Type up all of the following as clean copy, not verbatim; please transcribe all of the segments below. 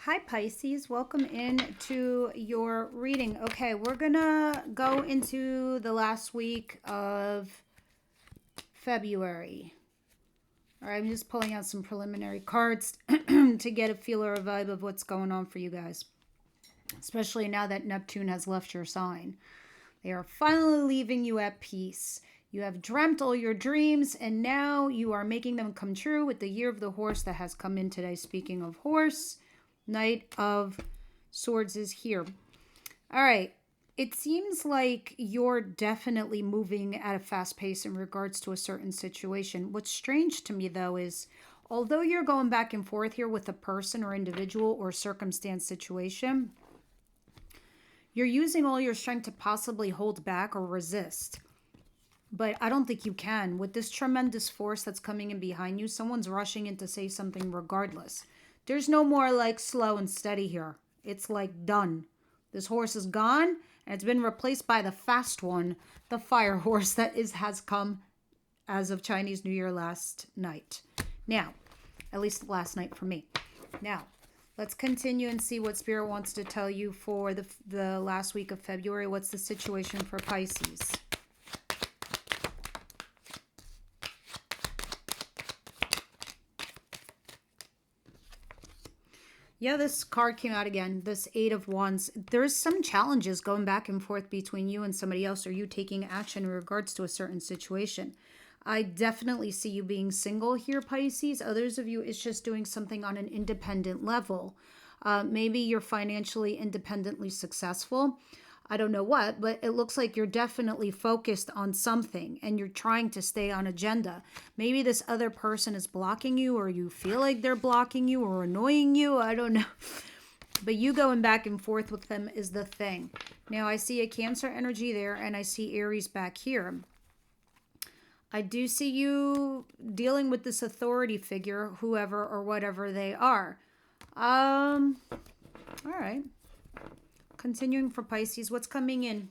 Hi Pisces, welcome into your reading. Okay, we're gonna go into the last week of February. All right, I'm just pulling out some preliminary cards to get a feel or a vibe of what's going on for you guys, especially now that Neptune has left your sign. They are finally leaving you at peace. You have dreamt all your dreams, and now you are making them come true with the year of the horse that has come in today. Speaking of horse, Knight of Swords is here. All right. It seems like you're definitely moving at a fast pace in regards to a certain situation. What's strange to me, though, is although you're going back and forth here with a person or individual or circumstance situation, you're using all your strength to possibly hold back or resist. But I don't think you can. With this tremendous force that's coming in behind you, someone's rushing in to say something regardless. There's no more like slow and steady here. It's like done. This horse is gone and it's been replaced by the fast one, the fire horse that has come as of Chinese New Year last night. Now, at least last night for me. Now, let's continue and see what Spirit wants to tell you for the last week of February. What's the situation for Pisces? Yeah, this card came out again, this Eight of Wands. There's some challenges going back and forth between you and somebody else, or you taking action in regards to a certain situation. I definitely see you being single here, Pisces. Others of you, it's just doing something on an independent level. Maybe you're financially independently successful. I don't know what, but it looks like you're definitely focused on something and you're trying to stay on agenda. Maybe this other person is blocking you, or you feel like they're blocking you or annoying you. I don't know. But you going back and forth with them is the thing. Now I see a Cancer energy there and I see Aries back here. I do see you dealing with this authority figure, whoever or whatever they are. All right. Continuing for Pisces, what's coming in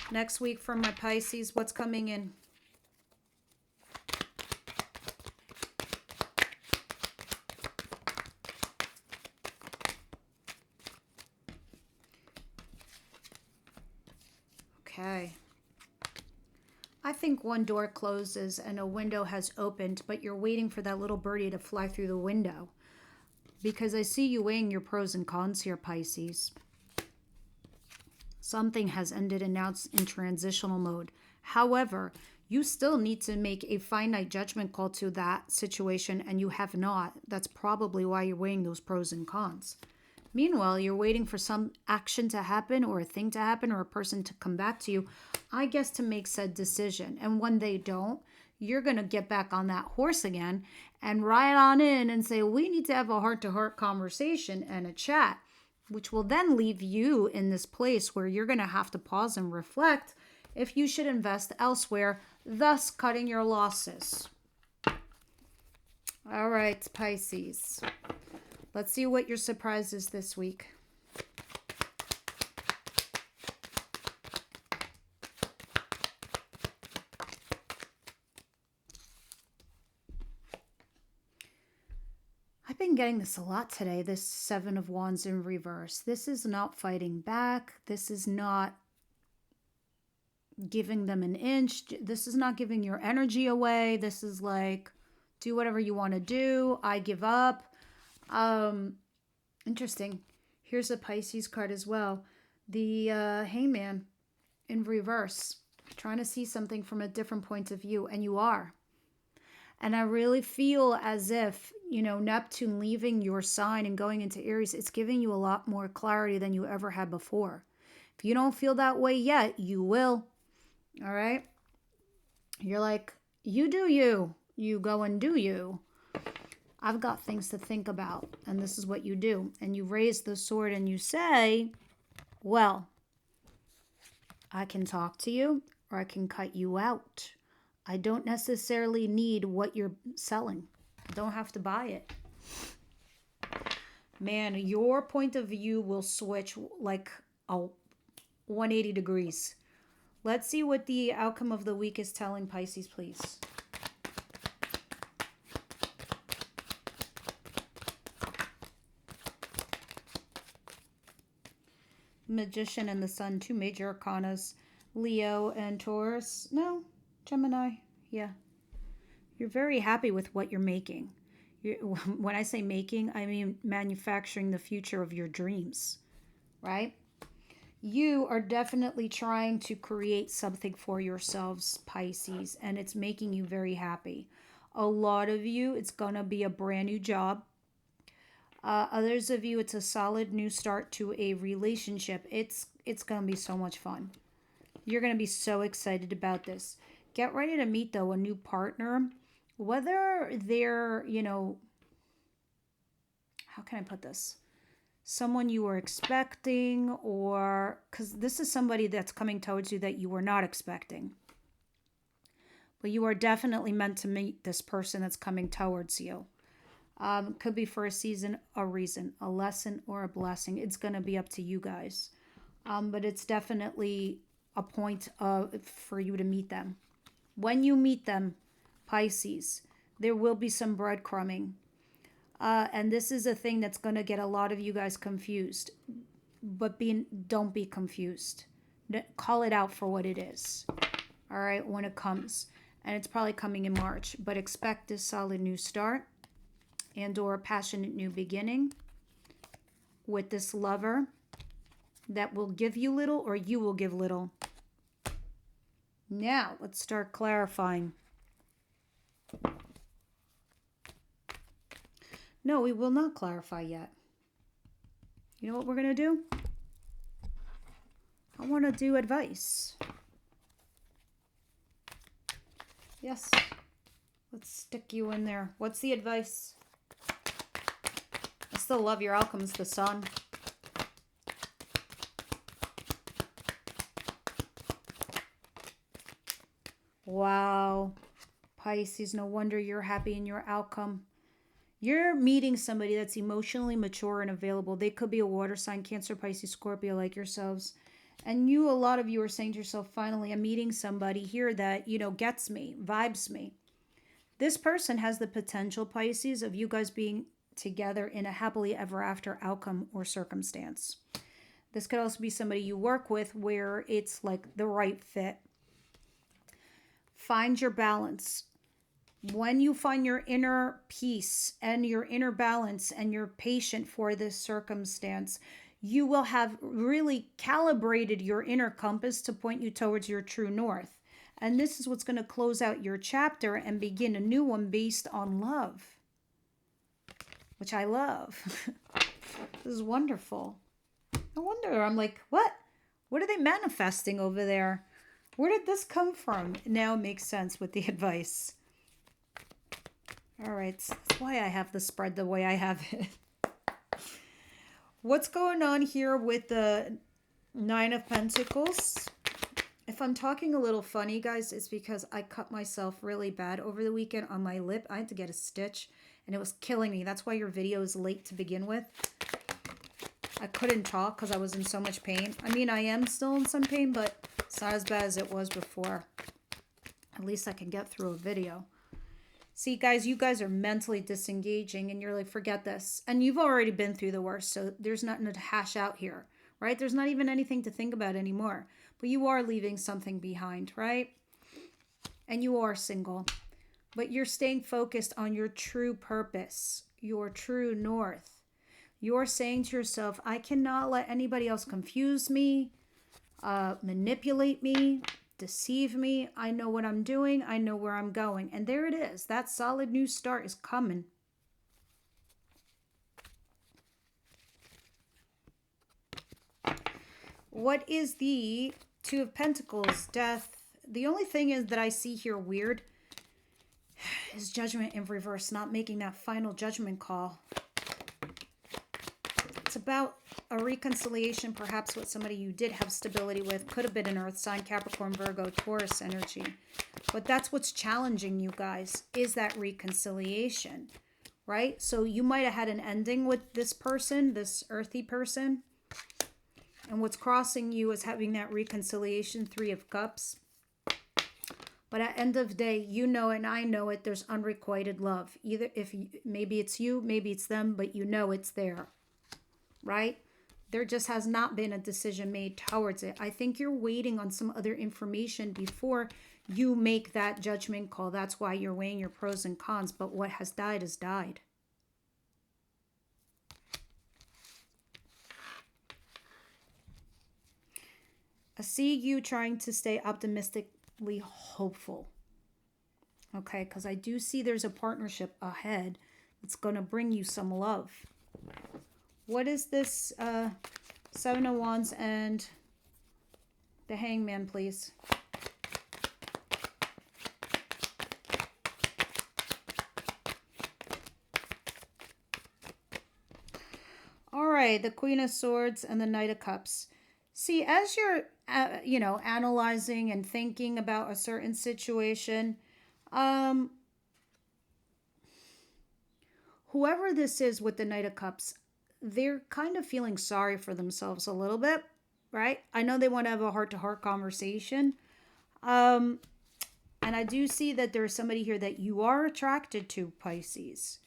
next week for my Pisces? What's coming in? Okay. I think one door closes and a window has opened, but you're waiting for that little birdie to fly through the window. Because I see you weighing your pros and cons here, Pisces. Something has ended and now it's in transitional mode. However, you still need to make a finite judgment call to that situation, and you have not. That's probably why you're weighing those pros and cons. Meanwhile, you're waiting for some action to happen or a thing to happen or a person to come back to you, I guess, to make said decision. And when they don't, you're going to get back on that horse again and ride on in and say, we need to have a heart-to-heart conversation and a chat, which will then leave you in this place where you're going to have to pause and reflect if you should invest elsewhere, thus cutting your losses. All right, Pisces. Let's see what your surprise is this week. I've been getting this a lot today, this Seven of Wands in reverse. This is not fighting back. This is not giving them an inch. This is not giving your energy away. This is like, do whatever you want to do. I give up. Interesting. Here's a Pisces card as well. The Hangman in reverse. Trying to see something from a different point of view. And you are. And I really feel as if, Neptune leaving your sign and going into Aries, it's giving you a lot more clarity than you ever had before. If you don't feel that way yet, you will. All right? You're like, you do you. You go and do you. I've got things to think about, and this is what you do. And you raise the sword and you say, well, I can talk to you or I can cut you out. I don't necessarily need what you're selling. I don't have to buy it. Man, your point of view will switch like a 180 degrees. Let's see what the outcome of the week is telling Pisces, please. Magician and the Sun, two major arcanas. Leo and Taurus. No, Gemini. Yeah. You're very happy with what you're making. When I say making, I mean manufacturing the future of your dreams, right? You are definitely trying to create something for yourselves, Pisces, and it's making you very happy. A lot of you, it's going to be a brand new job. Others of you, it's a solid new start to a relationship. It's going to be so much fun. You're going to be so excited about this. Get ready to meet, though, a new partner. Whether they're, how can I put this? Someone you were expecting, or because this is somebody that's coming towards you that you were not expecting. But you are definitely meant to meet this person that's coming towards you. Could be for a season, a reason, a lesson, or a blessing. It's going to be up to you guys. But it's definitely a point for you to meet them. When you meet them, Pisces, there will be some breadcrumbing. And this is a thing that's going to get a lot of you guys confused. But don't be confused. Call it out for what it is. All right, when it comes. And it's probably coming in March. But expect this solid new start and or a passionate new beginning with this lover that will give you little or you will give little. Now, let's start clarifying. No, we will not clarify yet. You know what we're going to do? I want to do advice. Yes. Let's stick you in there. What's the advice? I still love your outcomes, the Sun. Wow. Pisces, no wonder you're happy in your outcome. You're meeting somebody that's emotionally mature and available. They could be a water sign, Cancer, Pisces, Scorpio, like yourselves. And a lot of you are saying to yourself, finally, I'm meeting somebody here that, gets me, vibes me. This person has the potential, Pisces, of you guys being together in a happily ever after outcome or circumstance. This could also be somebody you work with where it's like the right fit. Find your balance. When you find your inner peace and your inner balance and you're patient for this circumstance, you will have really calibrated your inner compass to point you towards your true north. And this is what's going to close out your chapter and begin a new one based on love, which I love. This is wonderful. No wonder. I'm like, what? What are they manifesting over there? Where did this come from? Now it makes sense with the advice. All right, so that's why I have the spread the way I have it. What's going on here with the Nine of Pentacles? If I'm talking a little funny, guys, it's because I cut myself really bad over the weekend on my lip. I had to get a stitch, and it was killing me. That's why your video is late to begin with. I couldn't talk because I was in so much pain. I mean, I am still in some pain, but it's not as bad as it was before. At least I can get through a video. See, guys, you guys are mentally disengaging and you're like, forget this. And you've already been through the worst, so there's nothing to hash out here, right? There's not even anything to think about anymore. But you are leaving something behind, right? And you are single. But you're staying focused on your true purpose, your true north. You're saying to yourself, I cannot let anybody else confuse me, manipulate me, deceive me. I know what I'm doing. I know where I'm going. And there it is. That solid new start is coming. What is the Two of Pentacles? Death. The only thing is that I see here weird is Judgment in reverse, not making that final judgment call. It's about a reconciliation, perhaps with somebody you did have stability with. Could have been an earth sign, Capricorn, Virgo, Taurus energy. But that's what's challenging you guys, is that reconciliation, right? So you might have had an ending with this person, this earthy person. And what's crossing you is having that reconciliation, Three of Cups. But at the end of the day, you know it and I know it, there's unrequited love. Either maybe it's you, maybe it's them, but you know it's there. Right? There just has not been a decision made towards it. I think you're waiting on some other information before you make that judgment call. That's why you're weighing your pros and cons. But what has died has died. I see you trying to stay optimistically hopeful. Okay, because I do see there's a partnership ahead that's going to bring you some love. What is this Seven of Wands and the Hangman, please? All right, the Queen of Swords and the Knight of Cups. See, as you're, analyzing and thinking about a certain situation, whoever this is with the Knight of Cups, they're kind of feeling sorry for themselves a little bit, right? I know they want to have a heart-to-heart conversation. And I do see that there's somebody here that you are attracted to, Pisces.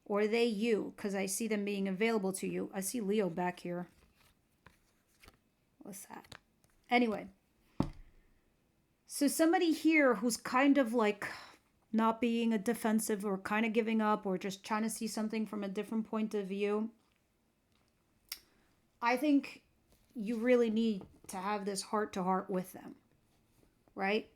Or they you, because I see them being available to you. I see Leo back here. What's that? Anyway. So somebody here who's kind of like not being a defensive or kind of giving up or just trying to see something from a different point of view. I think you really need to have this heart-to-heart with them, right?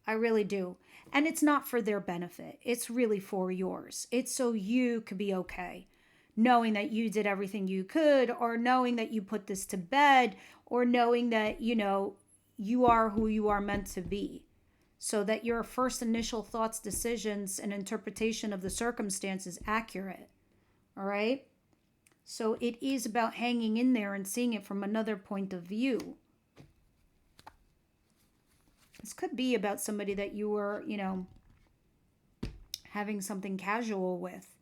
I really do. And it's not for their benefit. It's really for yours. It's so you could be okay, knowing that you did everything you could, or knowing that you put this to bed, or knowing that, you are who you are meant to be. So that your first initial thoughts, decisions, and interpretation of the circumstance is accurate. All right? So it is about hanging in there and seeing it from another point of view. This could be about somebody that you were, having something casual with.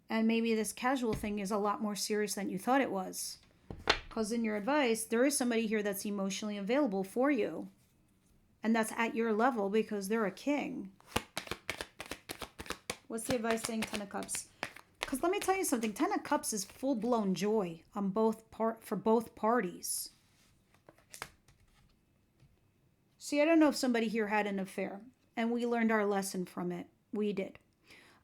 And maybe this casual thing is a lot more serious than you thought it was. Because in your advice, there is somebody here that's emotionally available for you. And that's at your level because they're a king. What's the advice saying, Ten of Cups? Because let me tell you something. Ten of Cups is full-blown joy on for both parties. See, I don't know if somebody here had an affair. And we learned our lesson from it. We did.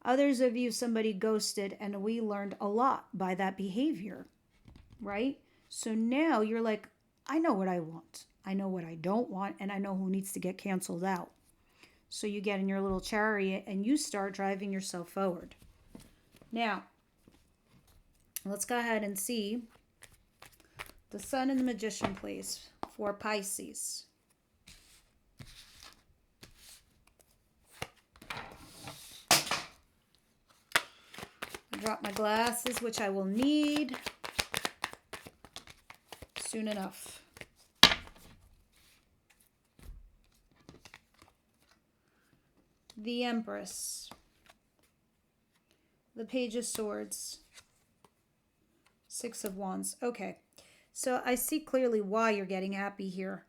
Others of you, somebody ghosted. And we learned a lot by that behavior. Right? So now you're like, I know what I want. I know what I don't want, and I know who needs to get canceled out. So you get in your little chariot and you start driving yourself forward. Now, let's go ahead and see the Sun and the Magician, please, for Pisces. I dropped my glasses, which I will need soon enough. The Empress, the Page of Swords, Six of Wands. Okay, so I see clearly why you're getting happy here.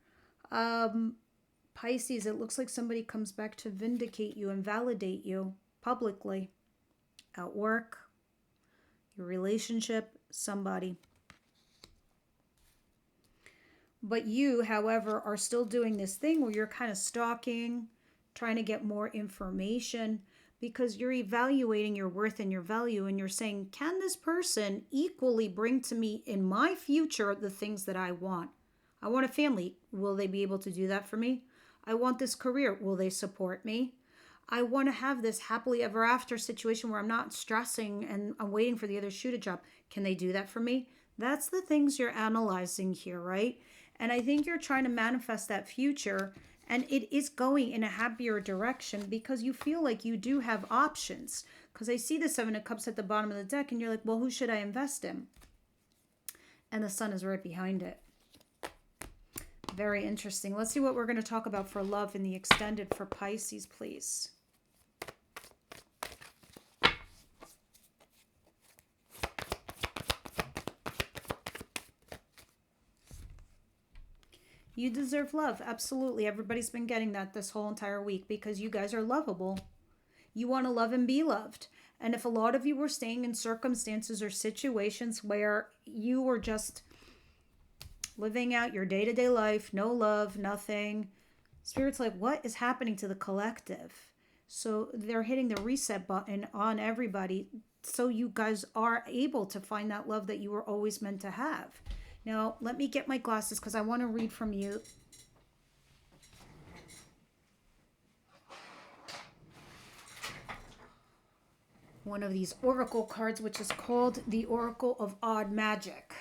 Pisces, it looks like somebody comes back to vindicate you and validate you publicly. At work, your relationship, somebody. But you, however, are still doing this thing where you're kind of stalking, trying to get more information because you're evaluating your worth and your value and you're saying, can this person equally bring to me in my future the things that I want? I want a family. Will they be able to do that for me? I want this career. Will they support me? I want to have this happily ever after situation where I'm not stressing and I'm waiting for the other shoe to drop. Can they do that for me? That's the things you're analyzing here, right? And I think you're trying to manifest that future. And it is going in a happier direction because you feel like you do have options. Because I see the Seven of Cups at the bottom of the deck and you're like, well, who should I invest in? And the Sun is right behind it. Very interesting. Let's see what we're going to talk about for love in the extended for Pisces, please. You deserve love. Absolutely. Everybody's been getting that this whole entire week because you guys are lovable. You want to love and be loved. And if a lot of you were staying in circumstances or situations where you were just living out your day-to-day life, no love, nothing, Spirit's like, what is happening to the collective? So they're hitting the reset button on everybody so you guys are able to find that love that you were always meant to have. Now, let me get my glasses because I want to read from you. One of these oracle cards, which is called the Oracle of Odd Magic.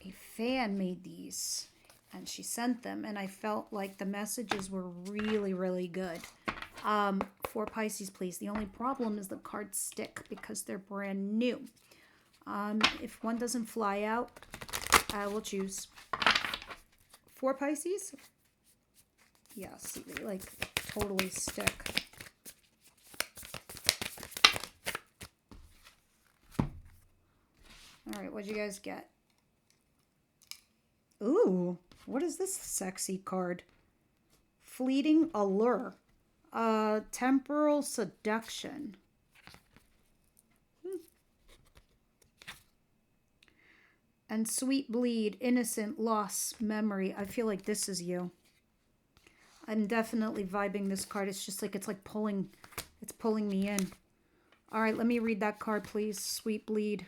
A fan made these and she sent them, and I felt like the messages were really, really good. For Pisces, please. The only problem is the cards stick because they're brand new. If one doesn't fly out, I will choose. For Pisces? Yeah, see, they like totally stick. All right, what'd you guys get? Ooh, what is this sexy card? Fleeting allure. Temporal seduction. And sweet bleed, innocent loss, memory. I feel like this is you. I'm definitely vibing this card. It's just like, it's pulling me in. All right, let me read that card, please. Sweet bleed.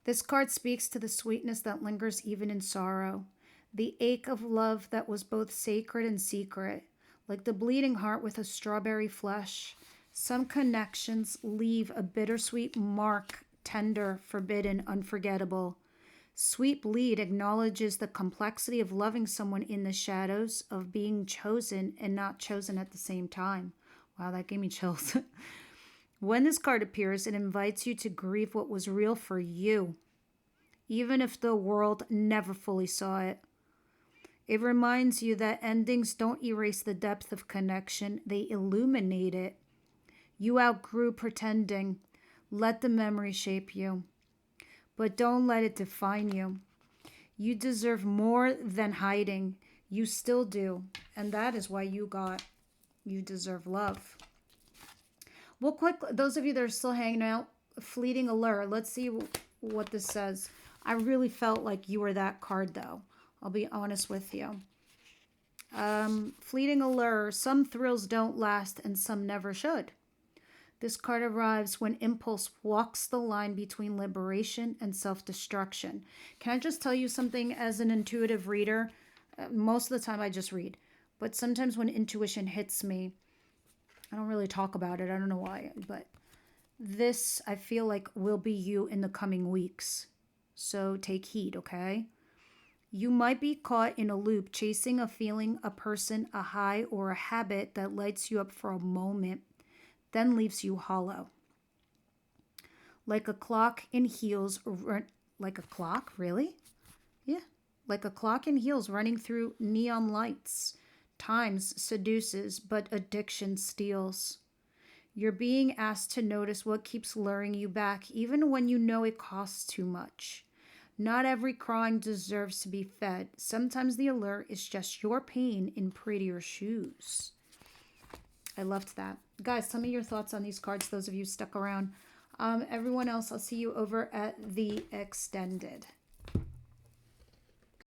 This card speaks to the sweetness that lingers even in sorrow. The ache of love that was both sacred and secret. Like the bleeding heart with a strawberry flesh. Some connections leave a bittersweet mark, tender, forbidden, unforgettable. Sweet bleed acknowledges the complexity of loving someone in the shadows, of being chosen and not chosen at the same time. Wow, that gave me chills. When this card appears, it invites you to grieve what was real for you, even if the world never fully saw it. It reminds you that endings don't erase the depth of connection, they illuminate it. You outgrew pretending. Let the memory shape you. But don't let it define you. You deserve more than hiding. You still do. And that is why you deserve love. Well, quick, those of you that are still hanging out, fleeting allure. Let's see what this says. I really felt like you were that card, though. I'll be honest with you. Fleeting allure. Some thrills don't last and some never should. This card arrives when impulse walks the line between liberation and self-destruction. Can I just tell you something as an intuitive reader? Most of the time I just read. But sometimes when intuition hits me, I don't really talk about it. I don't know why. But this, I feel like, will be you in the coming weeks. So take heed, okay? You might be caught in a loop, chasing a feeling, a person, a high, or a habit that lights you up for a moment, then leaves you hollow. Like a clock in heels, like a clock, really? Yeah, like a clock in heels running through neon lights. Times seduces, but addiction steals. You're being asked to notice what keeps luring you back, even when you know it costs too much. Not every crying deserves to be fed. Sometimes the allure is just your pain in prettier shoes. I loved that. Guys, tell me your thoughts on these cards, those of you stuck around. Everyone else, I'll see you over at the extended.